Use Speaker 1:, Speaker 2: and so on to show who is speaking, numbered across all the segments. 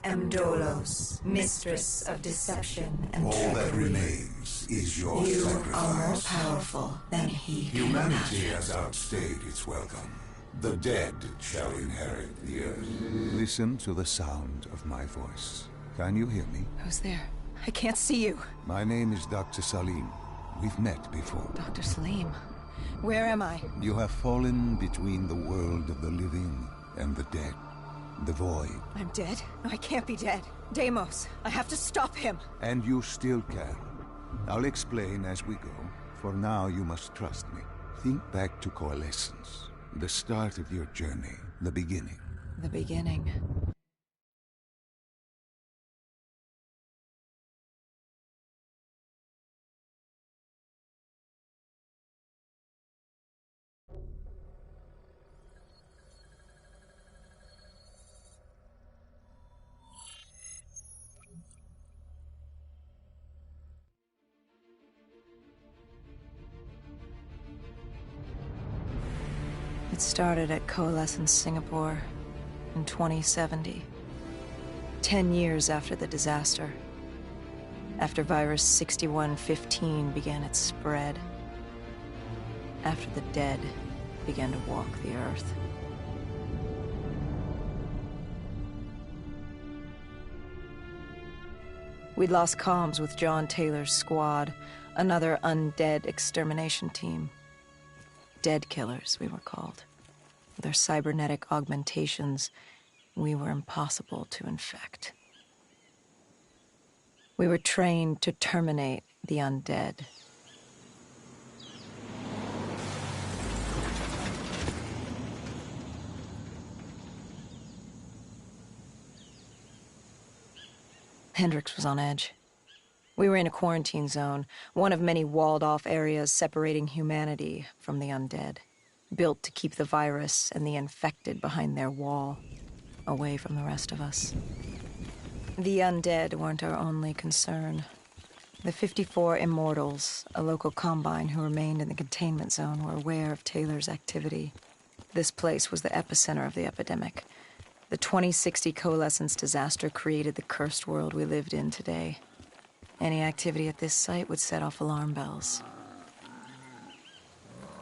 Speaker 1: am Dolos, mistress of deception and
Speaker 2: All
Speaker 1: treachery.
Speaker 2: that remains is your
Speaker 1: You
Speaker 2: sacrifice.
Speaker 1: are more powerful than he can
Speaker 2: Humanity
Speaker 1: imagine.
Speaker 2: has outstayed its welcome. The dead shall inherit the earth. Listen to the sound of my voice. Can you hear me?
Speaker 3: Who's there? I can't see you.
Speaker 2: My name is Dr. Salim. We've met before.
Speaker 3: Dr. Salim. Where am I?
Speaker 2: You have fallen between the world of the living and the dead. The void.
Speaker 3: I'm dead? No, I can't be dead. Deimos, I have to stop him.
Speaker 2: And you still can. I'll explain as we go. For now, you must trust me. Think back to Coalescence. The start of your journey. The beginning.
Speaker 3: The beginning. It started at Coalescence Singapore in 2070. 10 years after the disaster. After virus 6115 began its spread. After the dead began to walk the earth. We'd lost comms with John Taylor's squad, another undead extermination team. Dead killers, we were called. With our cybernetic augmentations, we were impossible to infect. We were trained to terminate the undead. Hendricks was on edge. We were in a quarantine zone, one of many walled-off areas separating humanity from the undead, built to keep the virus and the infected behind their wall, away from the rest of us. The undead weren't our only concern. The 54 Immortals, a local combine who remained in the containment zone, were aware of Taylor's activity. This place was the epicenter of the epidemic. The 2060 Coalescence disaster created the cursed world we lived in today. Any activity at this site would set off alarm bells.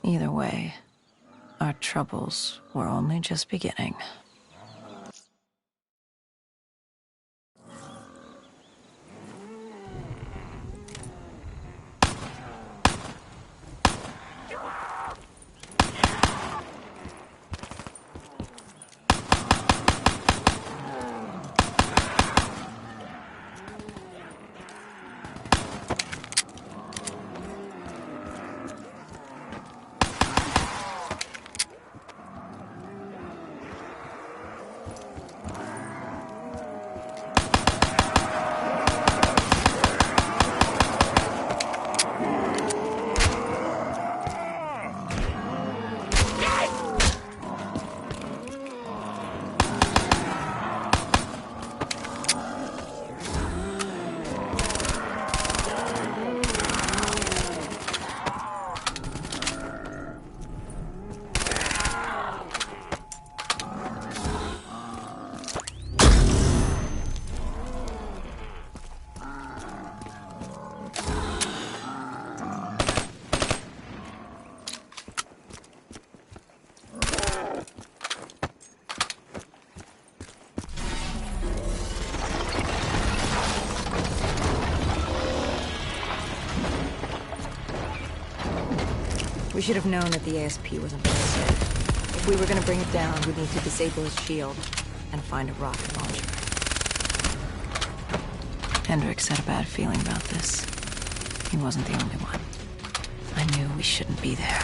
Speaker 3: Either way, our troubles were only just beginning. We should have known that the ASP wasn't very safe. If we were gonna bring it down, we'd need to disable his shield and find a rocket launcher. Hendricks had a bad feeling about this. He wasn't the only one. I knew we shouldn't be there.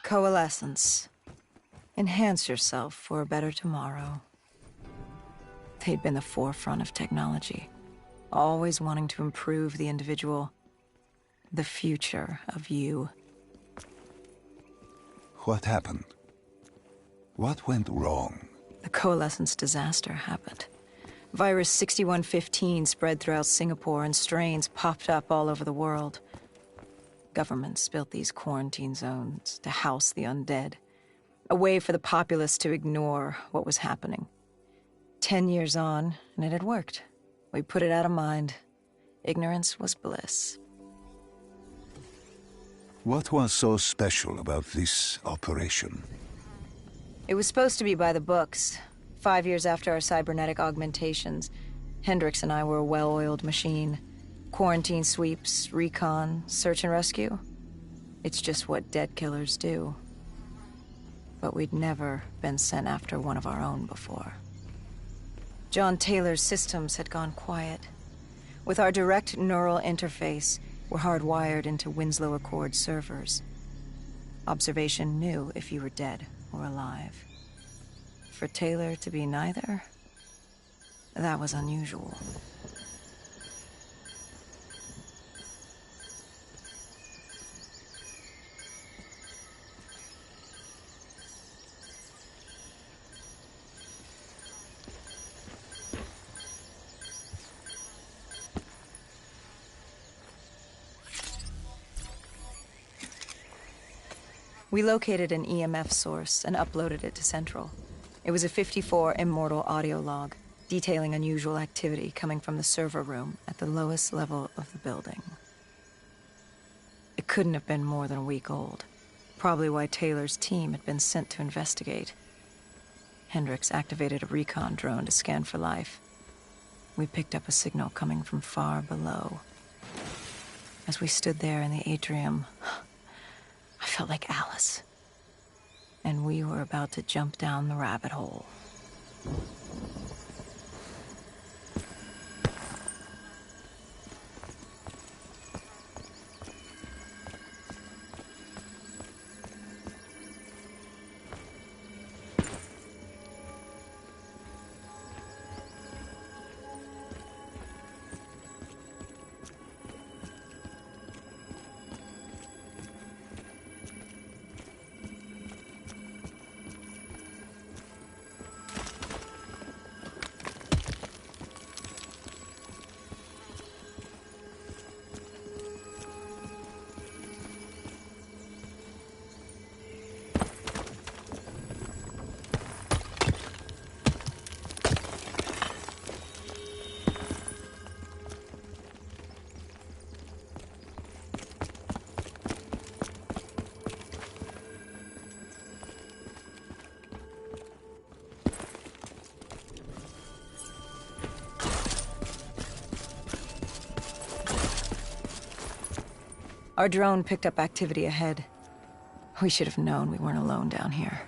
Speaker 3: Coalescence. Enhance yourself for a better tomorrow. They'd been the forefront of technology, always wanting to improve the individual, the future of you.
Speaker 2: What happened? What went wrong?
Speaker 3: The Coalescence disaster happened. Virus 6115 spread throughout Singapore and strains popped up all over the world. Governments built these quarantine zones to house the undead, a way for the populace to ignore what was happening. 10 years on, and it had worked. We put it out of mind. Ignorance was bliss.
Speaker 2: What was so special about this operation?
Speaker 3: It was supposed to be by the books. 5 years after our cybernetic augmentations, Hendricks and I were a well-oiled machine. Quarantine sweeps, recon, search and rescue. It's just what dead killers do. But we'd never been sent after one of our own before. John Taylor's systems had gone quiet. With our direct neural interface, we're hardwired into Winslow Accord servers. Observation knew if you were dead or alive. For Taylor to be neither, that was unusual. We located an EMF source and uploaded it to Central. It was a 54 immortal audio log, detailing unusual activity coming from the server room at the lowest level of the building. It couldn't have been more than a week old, probably why Taylor's team had been sent to investigate. Hendricks activated a recon drone to scan for life. We picked up a signal coming from far below. As we stood there in the atrium, I felt like Alice. And we were about to jump down the rabbit hole. Our drone picked up activity ahead. We should have known we weren't alone down here.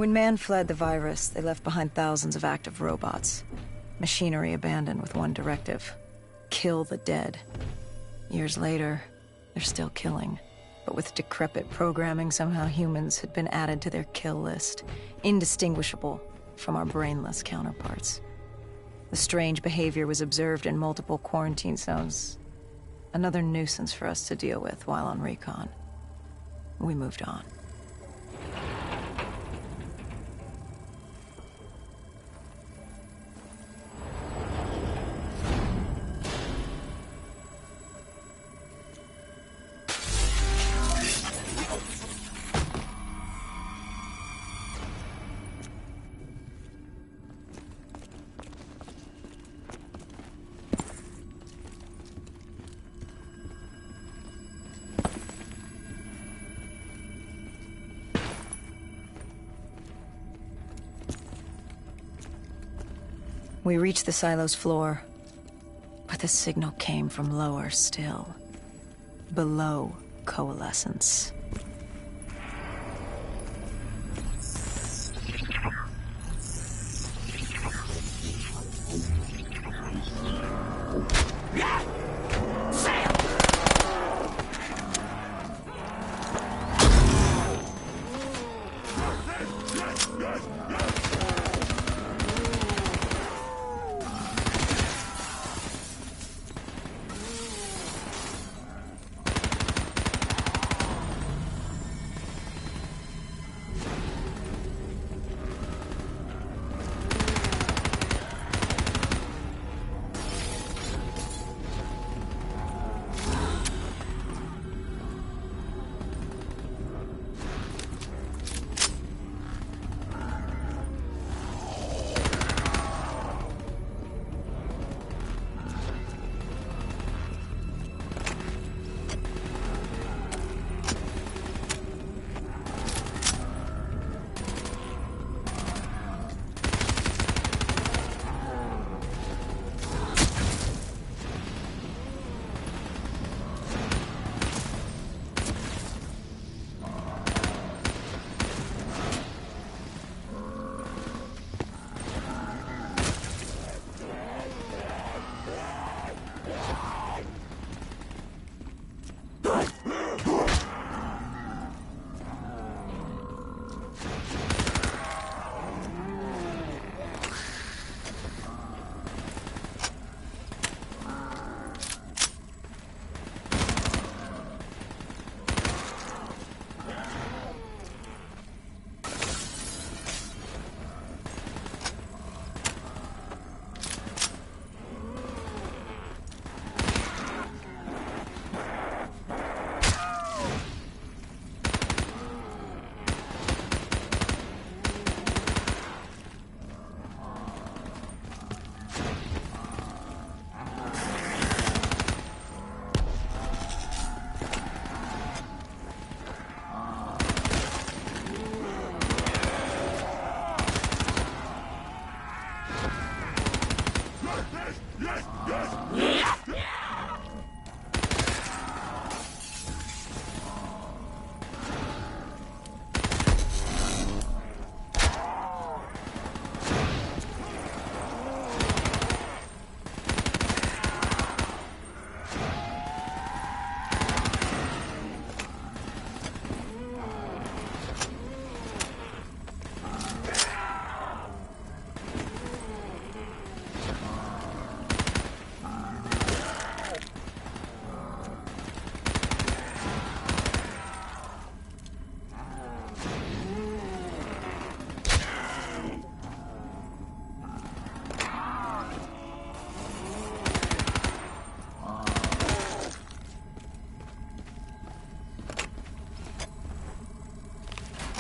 Speaker 3: When man fled the virus, they left behind thousands of active robots. Machinery abandoned with one directive: kill the dead. Years later, they're still killing. But with decrepit programming, somehow humans had been added to their kill list, indistinguishable from our brainless counterparts. The strange behavior was observed in multiple quarantine zones. Another nuisance for us to deal with while on recon. We moved on. We reached the silo's floor, but the signal came from lower still, below coalescence.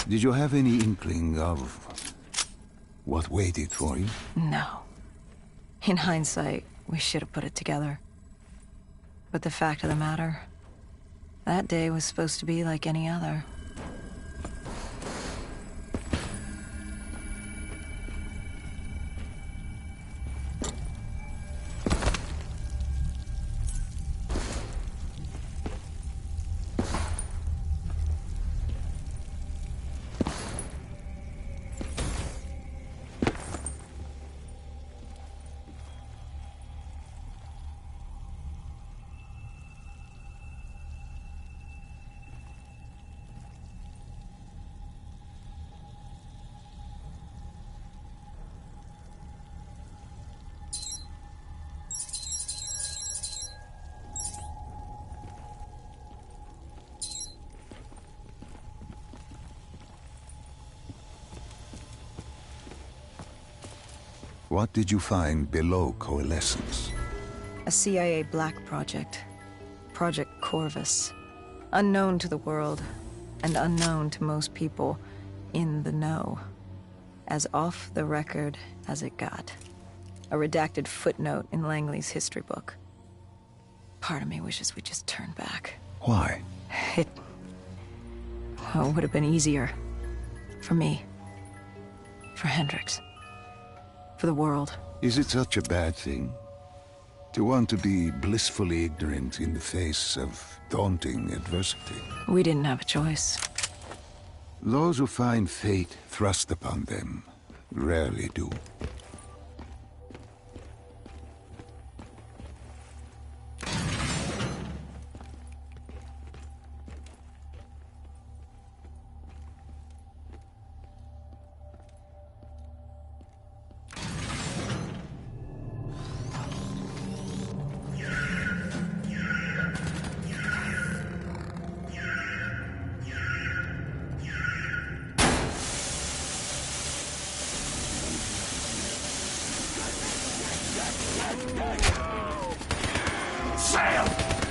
Speaker 2: Did you have any inkling of what waited for you?
Speaker 3: No. In hindsight, we should have put it together. But the fact of the matter, that day was supposed to be like any other.
Speaker 2: What did you find below Coalescence?
Speaker 3: A CIA black project. Project Corvus. Unknown to the world, and unknown to most people in the know. As off the record as it got. A redacted footnote in Langley's history book. Part of me wishes we'd just turned back.
Speaker 2: Why?
Speaker 3: It would have been easier. For me. For Hendricks. For the world.
Speaker 2: Is it such a bad thing? To want to be blissfully ignorant in the face of daunting adversity?
Speaker 3: We didn't have a choice.
Speaker 2: Those who find fate thrust upon them rarely do.
Speaker 4: Sail!